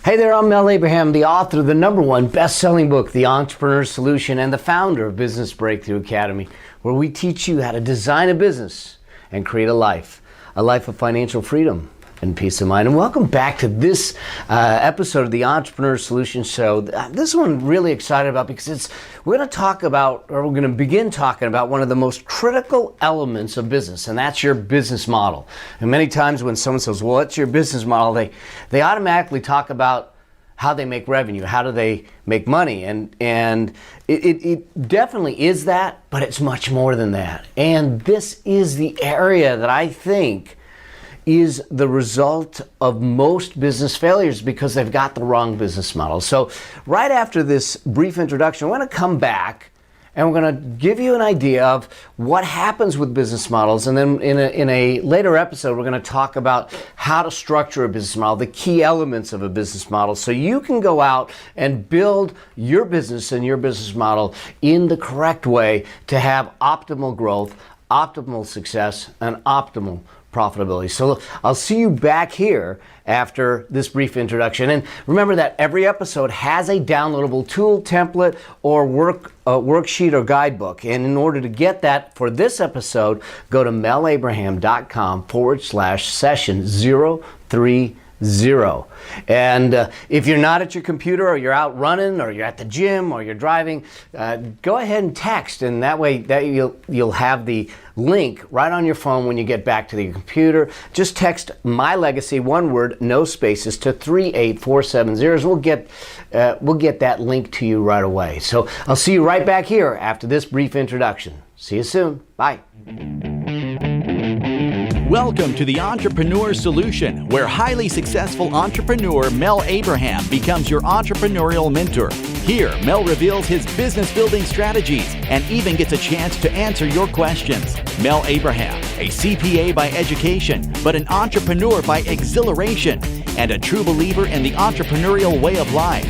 Hey there, I'm Mel Abraham, the author of the #1 best-selling book, The Entrepreneur Solution, and the founder of Business Breakthrough Academy, where we teach you how to design a business and create a life of financial freedom and peace of mind. And welcome back to this episode of the Entrepreneur Solution Show. This one I'm really excited about because we're going to begin talking about one of the most critical elements of business, and that's your business model. And many times when someone says, well, what's your business model? They automatically talk about how they make revenue, how do they make money, and it definitely is that, but it's much more than that. And this is the area that I think is the result of most business failures because they've got the wrong business model. So right after this brief introduction, we're going to come back and we're going to give you an idea of what happens with business models. And then in a later episode, we're going to talk about how to structure a business model, the key elements of a business model, so you can go out and build your business and your business model in the correct way to have optimal growth, optimal success, and optimal profitability. So I'll see you back here after this brief introduction. And remember that every episode has a downloadable tool, template, or worksheet or guidebook. And in order to get that for this episode, go to melabraham.com/session 030. And if you're not at your computer, or you're out running, or you're at the gym, or you're driving, go ahead and text, and that way you'll have the link right on your phone when you get back to the computer. Just text My Legacy, one word, no spaces, to 38470. We'll get that link to you right away. So I'll see you right back here after this brief introduction. See you soon. Bye. Welcome to the Entrepreneur Solution, where highly successful entrepreneur Mel Abraham becomes your entrepreneurial mentor. Here, Mel reveals his business building strategies and even gets a chance to answer your questions. Mel Abraham, a CPA by education, but an entrepreneur by exhilaration, and a true believer in the entrepreneurial way of life.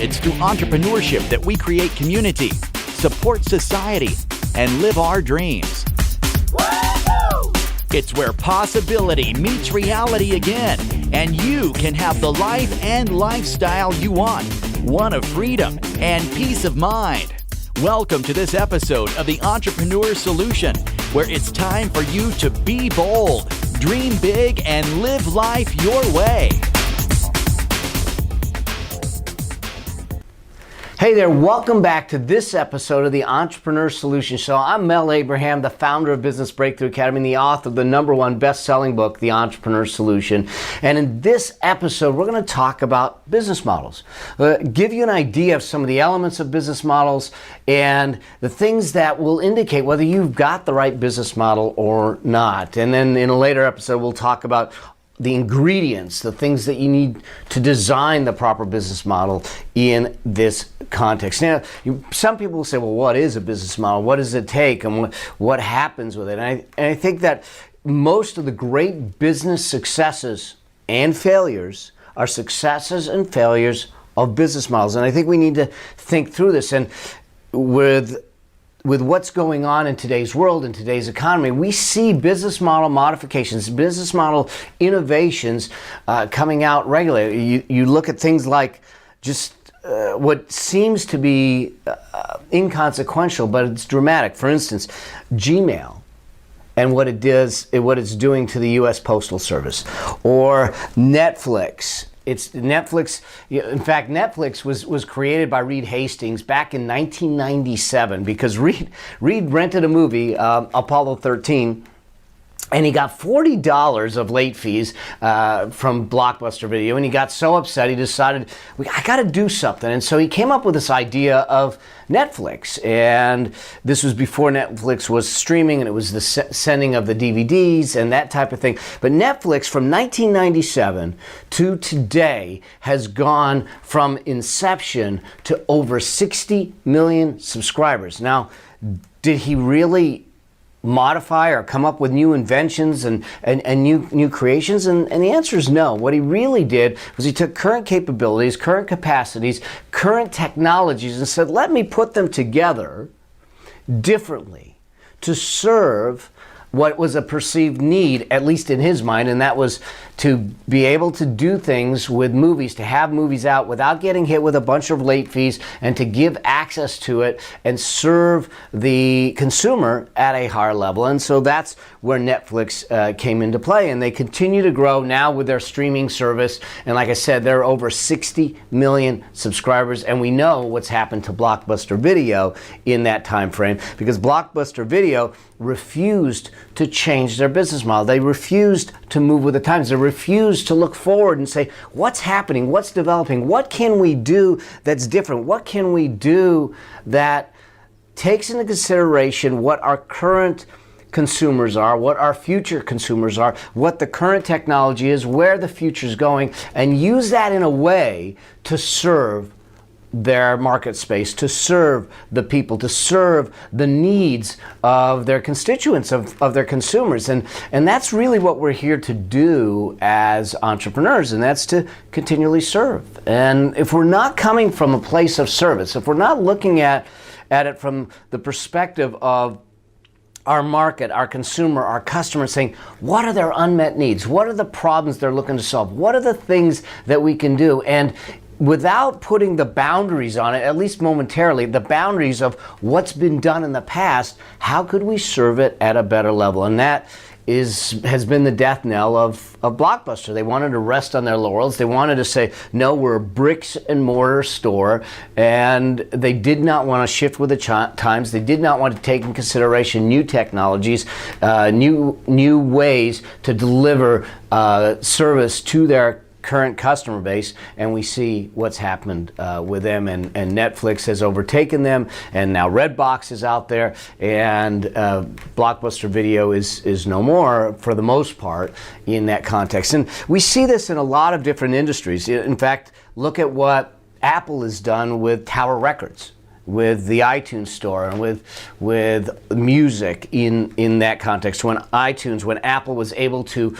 It's through entrepreneurship that we create community, support society, and live our dreams. It's where possibility meets reality again, and you can have the life and lifestyle you want, one of freedom and peace of mind. Welcome to this episode of the Entrepreneur Solution, where it's time for you to be bold, dream big, and live life your way. Hey there, welcome back to this episode of the Entrepreneur Solution Show. I'm Mel Abraham, the founder of Business Breakthrough Academy and the author of the #1 best-selling book, The Entrepreneur Solution. And in this episode, we're going to talk about business models, give you an idea of some of the elements of business models and the things that will indicate whether you've got the right business model or not. And then in a later episode, we'll talk about the ingredients, the things that you need to design the proper business model in this context. Now, some people will say, well, what is a business model? What does it take? And what happens with it? And I think that most of the great business successes and failures are successes and failures of business models. And I think we need to think through this. And with what's going on in today's world, in today's economy, we see business model modifications, business model innovations coming out regularly. You look at things like just what seems to be inconsequential, but it's dramatic. For instance, Gmail and what it's doing to the U.S. Postal Service, or Netflix. It's Netflix. In fact, Netflix was created by Reed Hastings back in 1997 because Reed rented a movie, Apollo 13, and he got $40 of late fees from Blockbuster Video, and he got so upset he decided, I got to do something. And so he came up with this idea of Netflix, and this was before Netflix was streaming, and it was the sending of the DVDs and that type of thing. But Netflix from 1997 to today has gone from inception to over 60 million subscribers. Now, did he really modify or come up with new inventions and new creations? And the answer is no. What he really did was he took current capabilities, current capacities, current technologies, and said, let me put them together differently to serve what was a perceived need, at least in his mind, and that was to be able to do things with movies, to have movies out without getting hit with a bunch of late fees, and to give access to it and serve the consumer at a higher level. And so that's where Netflix came into play, and they continue to grow now with their streaming service. And like I said, there are over 60 million subscribers, and we know what's happened to Blockbuster Video in that time frame, because Blockbuster Video refused to change their business model. They refused to move with the times. They refused to look forward and say, what's happening? What's developing? What can we do that's different? What can we do that takes into consideration what our current consumers are, what our future consumers are, what the current technology is, where the future is going, and use that in a way to serve their market space, to serve the people, to serve the needs of their constituents, of their consumers. And that's really what we're here to do as entrepreneurs, and that's to continually serve. And if we're not coming from a place of service, if we're not looking at it from the perspective of our market, our consumer, our customer, saying, what are their unmet needs? What are the problems they're looking to solve? What are the things that we can do? And without putting the boundaries on it, at least momentarily, the boundaries of what's been done in the past, how could we serve it at a better level? And that has been the death knell of Blockbuster. They wanted to rest on their laurels. They wanted to say, no, we're a bricks and mortar store, and they did not want to shift with the times. They did not want to take in consideration new technologies, new ways to deliver service to their current customer base, and we see what's happened with them, and Netflix has overtaken them, and now Redbox is out there, and Blockbuster Video is no more for the most part in that context. And we see this in a lot of different industries. In fact, look at what Apple has done with Tower Records, with the iTunes store, and with music in that context. When Apple was able to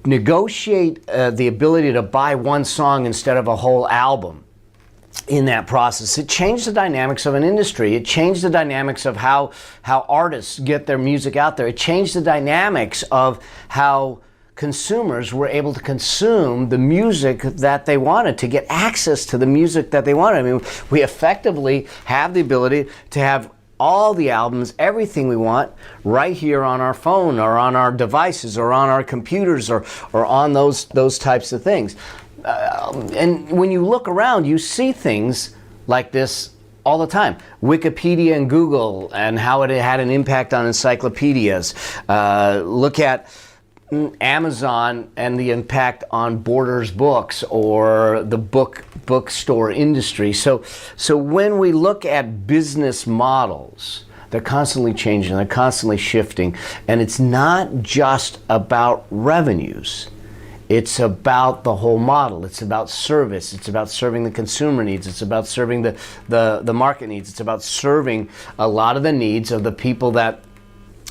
negotiate the ability to buy one song instead of a whole album in that process, it changed the dynamics of an industry. It changed the dynamics of how artists get their music out there. It changed the dynamics of how consumers were able to consume the music that they wanted, to get access to the music that they wanted. I mean, we effectively have the ability to have all the albums, everything we want, right here on our phone or on our devices or on our computers or on those types of things. And when you look around, you see things like this all the time. Wikipedia and Google and how it had an impact on encyclopedias. Look at Amazon and the impact on Borders books or the bookstore industry. So when we look at business models, they're constantly changing, they're constantly shifting, and it's not just about revenues. It's about the whole model. It's about service. It's about serving the consumer needs. It's about serving the market needs. It's about serving a lot of the needs of the people that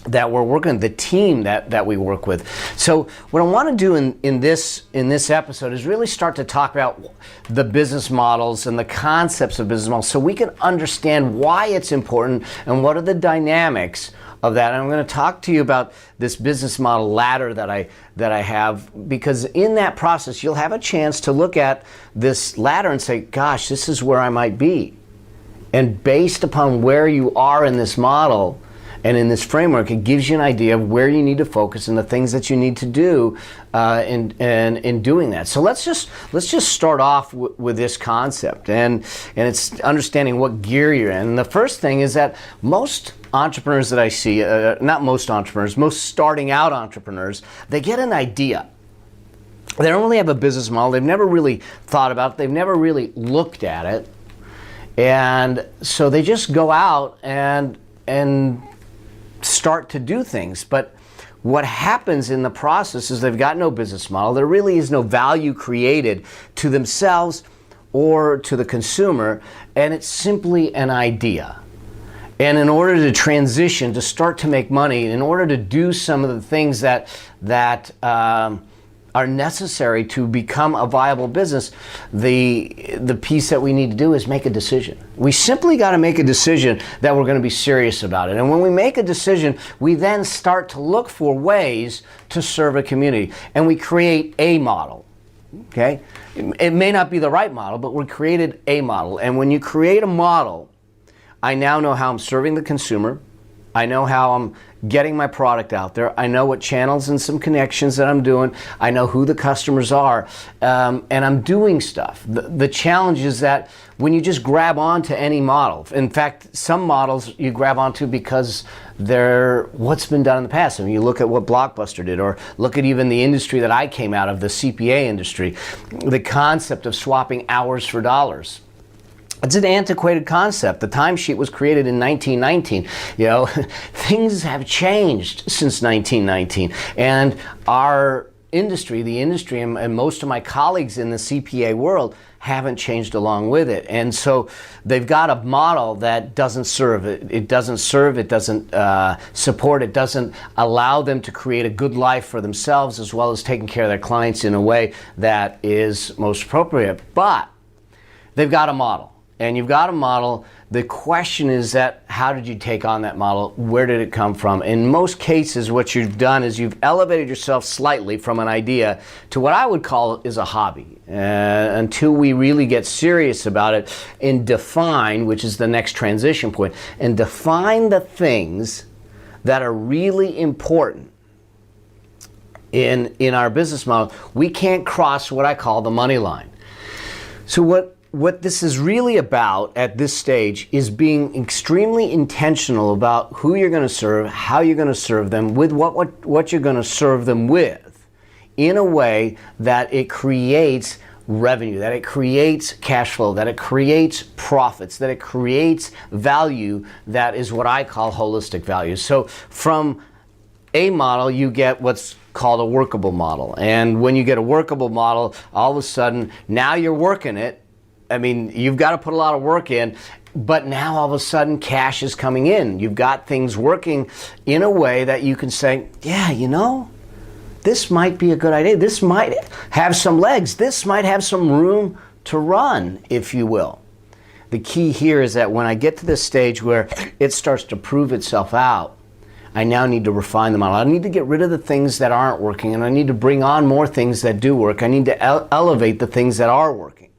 we're working, the team that we work with. So what I want to do in this episode is really start to talk about the business models and the concepts of business models, so we can understand why it's important and what are the dynamics of that. And I'm going to talk to you about this business model ladder that I have, because in that process you'll have a chance to look at this ladder and say, gosh, this is where I might be. And based upon where you are in this model and in this framework, it gives you an idea of where you need to focus and the things that you need to do in doing that. So let's just start off with this concept, and it's understanding what gear you're in. And the first thing is that most entrepreneurs that I see, not most entrepreneurs, most starting out entrepreneurs, they get an idea. They don't really have a business model. They've never really thought about it. They've never really looked at it. And so they just go out and start to do things. But what happens in the process is they've got no business model. There really is no value created to themselves or to the consumer, and it's simply an idea. And in order to transition, to start to make money, in order to do some of the things that are necessary to become a viable business, the piece that we need to do is make a decision. We simply got to make a decision that we're going to be serious about it. And when we make a decision, we then start to look for ways to serve a community. And we create a model. Okay? It may not be the right model, but we created a model. And when you create a model, I now know how I'm serving the consumer. I know how I'm getting my product out there. I know what channels and some connections that I'm doing. I know who the customers are, and I'm doing stuff. The challenge is that when you just grab onto any model, in fact, some models you grab onto because they're what's been done in the past. I mean, you look at what Blockbuster did, or look at even the industry that I came out of, the CPA industry, the concept of swapping hours for dollars. It's an antiquated concept. The timesheet was created in 1919. You know, things have changed since 1919. And our industry, the industry, and most of my colleagues in the CPA world haven't changed along with it. And so they've got a model that doesn't serve. It doesn't serve, it doesn't support, it doesn't allow them to create a good life for themselves as well as taking care of their clients in a way that is most appropriate. But they've got a model. And you've got a model. The question is that how did you take on that model? Where did it come from? In most cases, what you've done is you've elevated yourself slightly from an idea to what I would call is a hobby. Until we really get serious about it and define, which is the next transition point, and define the things that are really important in our business model, we can't cross what I call the money line. So what this is really about at this stage is being extremely intentional about who you're going to serve, how you're going to serve them, with what you're going to serve them with, in a way that it creates revenue, that it creates cash flow, that it creates profits, that it creates value that is what I call holistic value. So from a model, you get what's called a workable model. And when you get a workable model, all of a sudden, now you're working it. I mean, you've got to put a lot of work in, but now all of a sudden cash is coming in. You've got things working in a way that you can say, yeah, you know, this might be a good idea. This might have some legs. This might have some room to run, if you will. The key here is that when I get to this stage where it starts to prove itself out, I now need to refine the model. I need to get rid of the things that aren't working, and I need to bring on more things that do work. I need to elevate the things that are working.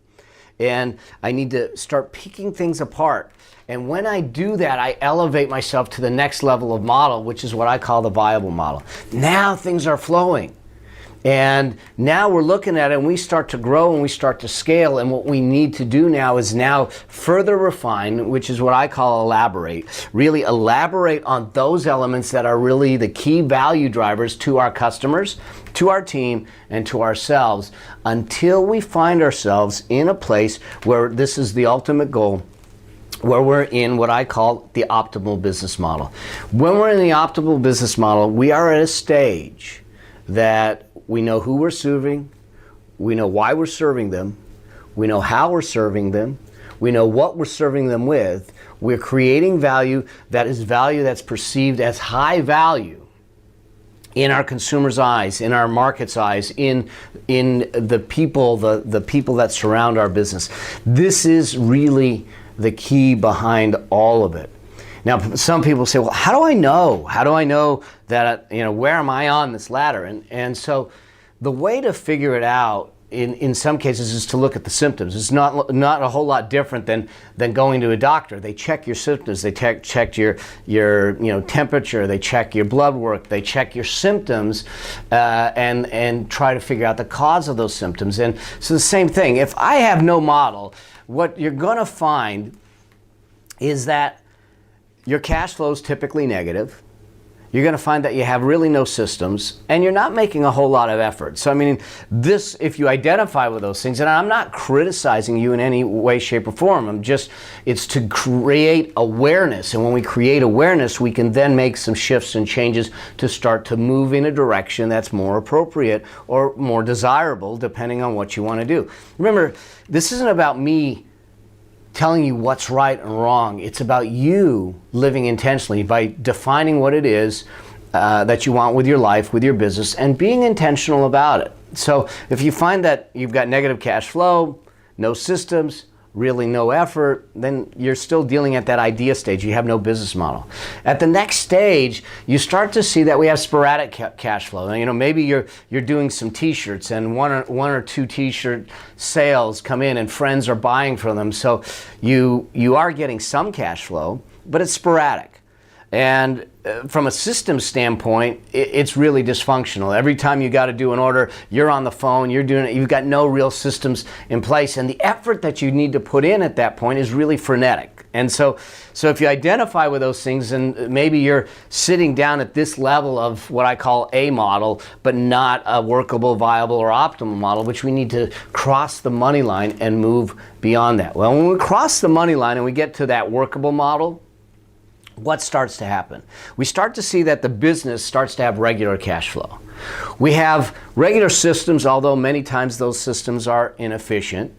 And I need to start picking things apart. And when I do that, I elevate myself to the next level of model, which is what I call the viable model. Now things are flowing. And now we're looking at it and we start to grow and we start to scale. And what we need to do now is now further refine, which is what I call elaborate. Really elaborate on those elements that are really the key value drivers to our customers, to our team, and to ourselves, until we find ourselves in a place where this is the ultimate goal, where we're in what I call the optimal business model. When we're in the optimal business model, we are at a stage that we know who we're serving, we know why we're serving them, we know how we're serving them, we know what we're serving them with. We're creating value that's perceived as high value in our consumers' eyes, in our market's eyes, in the people that surround our business. This is really the key behind all of it. Now, some people say, well, how do I know? How do I know that, where am I on this ladder? And so the way to figure it out in some cases is to look at the symptoms. It's not a whole lot different than going to a doctor. They check your symptoms. They check your temperature. They check your blood work. They check your symptoms and try to figure out the cause of those symptoms. And so the same thing. If I have no model, what you're going to find is that your cash flow is typically negative. You're going to find that you have really no systems, and you're not making a whole lot of effort. So, I mean, if you identify with those things, and I'm not criticizing you in any way, shape, or form. It's to create awareness. And when we create awareness, we can then make some shifts and changes to start to move in a direction that's more appropriate or more desirable, depending on what you want to do. Remember, this isn't about me telling you what's right and wrong. It's about you living intentionally by defining what it is that you want with your life, with your business, and being intentional about it. So if you find that you've got negative cash flow, no systems, really no effort, then you're still dealing at that idea stage. You have no business model. At the next stage, you start to see that we have sporadic cash flow. You know, maybe you're doing some t-shirts and one or two t-shirt sales come in and friends are buying from them. So you are getting some cash flow, but it's sporadic. And from a system standpoint, it's really dysfunctional. Every time you got to do an order, you're on the phone, you're doing it, you've got no real systems in place. And the effort that you need to put in at that point is really frenetic. And so if you identify with those things, and maybe you're sitting down at this level of what I call a model, but not a workable, viable, or optimal model, which we need to cross the money line and move beyond that. Well, when we cross the money line and we get to that workable model, what starts to happen? We start to see that the business starts to have regular cash flow. We have regular systems, although many times those systems are inefficient.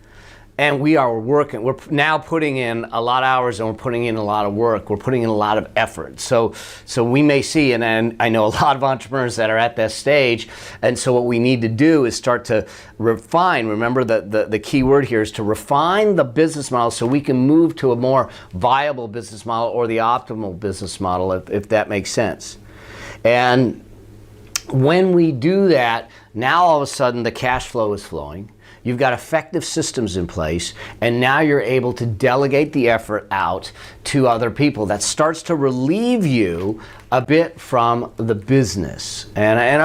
And we are working, we're now putting in a lot of hours and we're putting in a lot of work. We're putting in a lot of effort. So we may see, and I know a lot of entrepreneurs that are at that stage. And so what we need to do is start to refine. Remember the key word here is to refine the business model so we can move to a more viable business model or the optimal business model, if that makes sense. And when we do that, now all of a sudden the cash flow is flowing. You've got effective systems in place, and now you're able to delegate the effort out to other people. That starts to relieve you a bit from the business. And I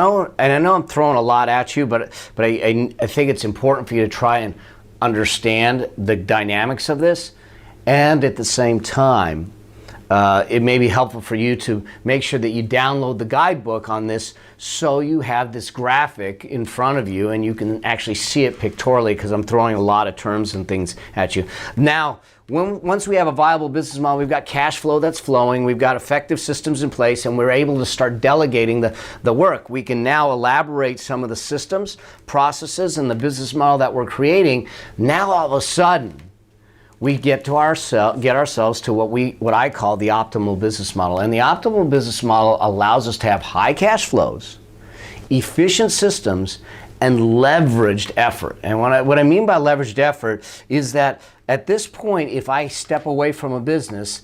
know I'm throwing a lot at you, but I think it's important for you to try and understand the dynamics of this, and at the same time, it may be helpful for you to make sure that you download the guidebook on this so you have this graphic in front of you and you can actually see it pictorially, because I'm throwing a lot of terms and things at you. Now, once we have a viable business model, we've got cash flow that's flowing, we've got effective systems in place, and we're able to start delegating the work. We can now elaborate some of the systems, processes, and the business model that we're creating. Now all of a sudden, we get ourselves to what I call the optimal business model. And the optimal business model allows us to have high cash flows, efficient systems, and leveraged effort. And what I mean by leveraged effort is that at this point, if I step away from a business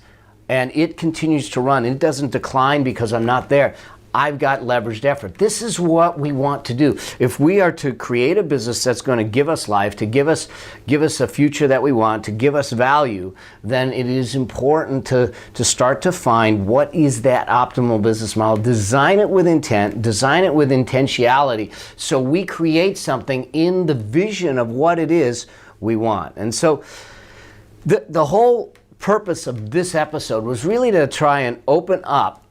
and it continues to run, it doesn't decline because I'm not there, I've got leveraged effort. This is what we want to do. If we are to create a business that's going to give us life, to give us a future that we want, to give us value, then it is important to start to find what is that optimal business model. Design it with intent, design it with intentionality, so we create something in the vision of what it is we want. And so the whole purpose of this episode was really to try and open up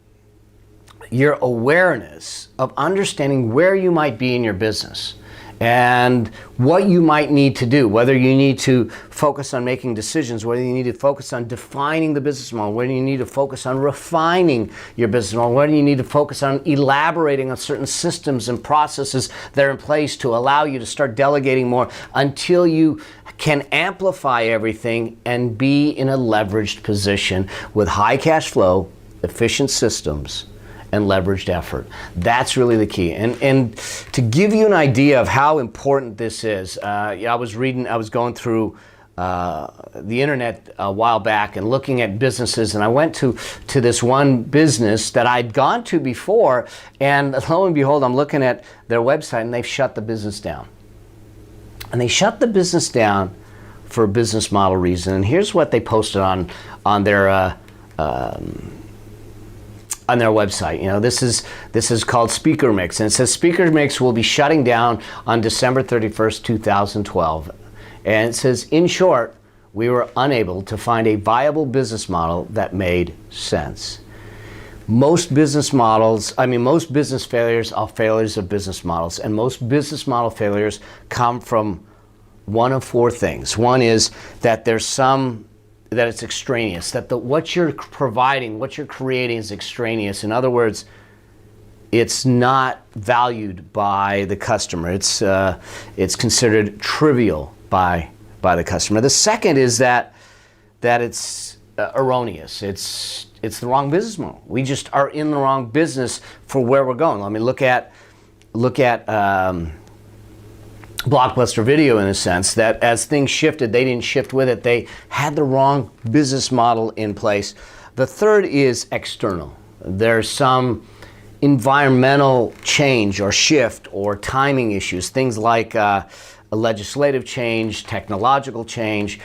your awareness of understanding where you might be in your business and what you might need to do, whether you need to focus on making decisions, whether you need to focus on defining the business model, whether you need to focus on refining your business model, whether you need to focus on elaborating on certain systems and processes that are in place to allow you to start delegating more until you can amplify everything and be in a leveraged position with high cash flow, efficient systems, and leveraged effort. That's really the key. And to give you an idea of how important this is, I was going through the internet a while back and looking at businesses, and I went to this one business that I'd gone to before, and lo and behold, I'm looking at their website and they've shut the business down. And they shut the business down for a business model reason. And here's what they posted on their website. You know, this is called Speaker Mix, and it says Speaker Mix will be shutting down on December 31st, 2012. And it says, in short, we were unable to find a viable business model that made sense. Most business failures are failures of business models, and most business model failures come from one of four things. One is that that it's extraneous, that what you're providing, what you're creating is extraneous. In other words, it's not valued by the customer. It's considered trivial by the customer. The second is that it's erroneous. It's the wrong business model. We just are in the wrong business for where we're going. I mean, look at Blockbuster Video, in a sense, that as things shifted, they didn't shift with it. They had the wrong business model in place. The third is external. There's some environmental change or shift or timing issues, things like a legislative change, technological change.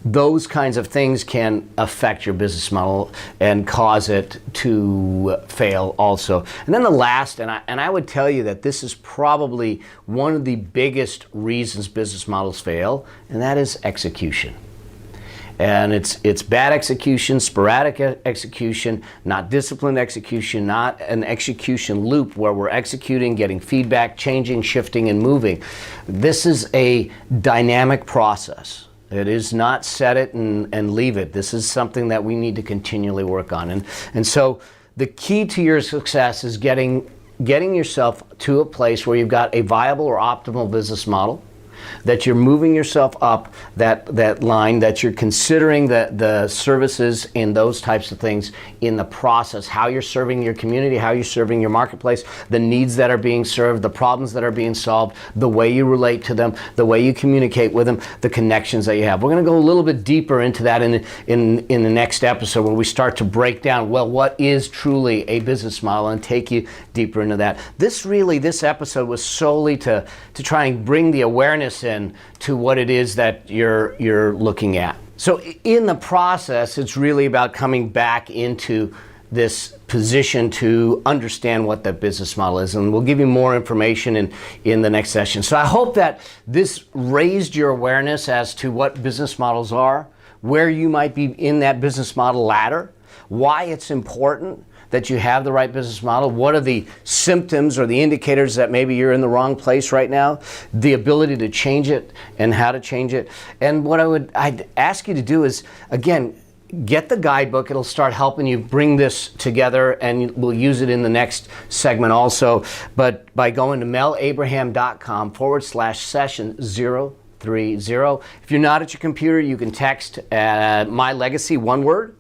Those kinds of things can affect your business model and cause it to fail also. And then the last, and I would tell you that this is probably one of the biggest reasons business models fail, and that is execution. And it's bad execution, sporadic execution, not disciplined execution, not an execution loop where we're executing, getting feedback, changing, shifting, and moving. This is a dynamic process. It is not set it and leave it. This is something that we need to continually work on. And so the key to your success is getting yourself to a place where you've got a viable or optimal business model, that you're moving yourself up that line, that you're considering the services and those types of things in the process, how you're serving your community, how you're serving your marketplace, the needs that are being served, the problems that are being solved, the way you relate to them, the way you communicate with them, the connections that you have. We're going to go a little bit deeper into that in the next episode, where we start to break down, well, what is truly a business model, and take you deeper into that. This episode was solely to try and bring the awareness in to what it is that you're looking at. So in the process, it's really about coming back into this position to understand what that business model is, and we'll give you more information in the next session. So I hope that this raised your awareness as to what business models are, where you might be in that business model ladder, why it's important that you have the right business model, what are the symptoms or the indicators that maybe you're in the wrong place right now, the ability to change it and how to change it. And what I'd ask you to do is, again, get the guidebook. It'll start helping you bring this together, and we'll use it in the next segment also. But by going to melabraham.com/session 030. If you're not at your computer, you can text My Legacy, one word,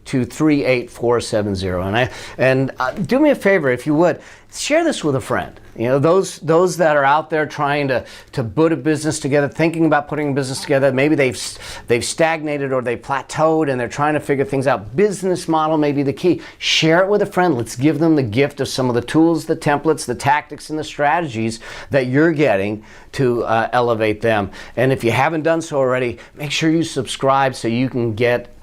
to 38470. And do me a favor, if you would, share this with a friend. You know, those that are out there trying to put a business together, thinking about putting a business together, maybe they've stagnated or they've plateaued and they're trying to figure things out. Business model may be the key. Share it with a friend. Let's give them the gift of some of the tools, the templates, the tactics, and the strategies that you're getting to elevate them. And if you haven't done so already, make sure you subscribe so you can get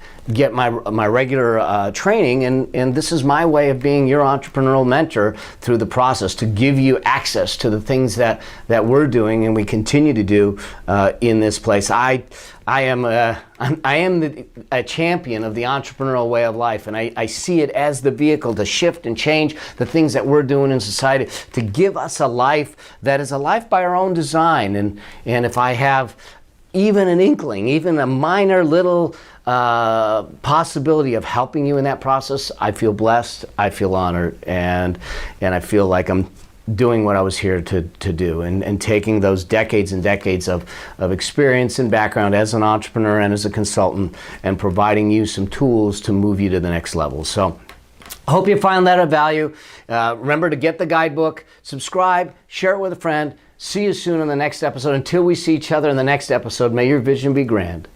my regular training, and this is my way of being your entrepreneurial mentor through the process, to give you access to the things that we're doing and we continue to do in this place. I am a champion of the entrepreneurial way of life, and I see it as the vehicle to shift and change the things that we're doing in society, to give us a life that is a life by our own design. And if I have even an inkling, even a minor little possibility of helping you in that process, I feel blessed, I feel honored, and I feel like I'm doing what I was here to do, and taking those decades and decades of experience and background as an entrepreneur and as a consultant, and providing you some tools to move you to the next level. So I hope you find that of value. Remember to get the guidebook, subscribe, share it with a friend. See you soon on the next episode. Until we see each other in the next episode, may your vision be grand,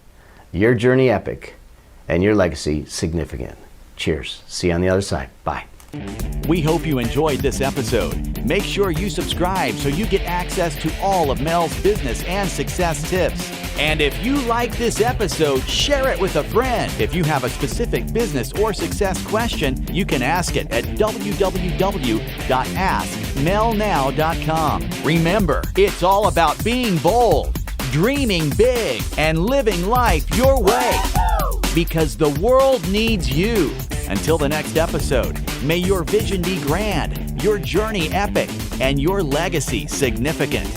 your journey epic, and your legacy significant. Cheers. See you on the other side. Bye. We hope you enjoyed this episode. Make sure you subscribe so you get access to all of Mel's business and success tips. And if you like this episode, share it with a friend. If you have a specific business or success question, you can ask it at www.askmelnow.com. Remember, it's all about being bold, dreaming big, and living life your way. Because the world needs you. Until the next episode, may your vision be grand, your journey epic, and your legacy significant.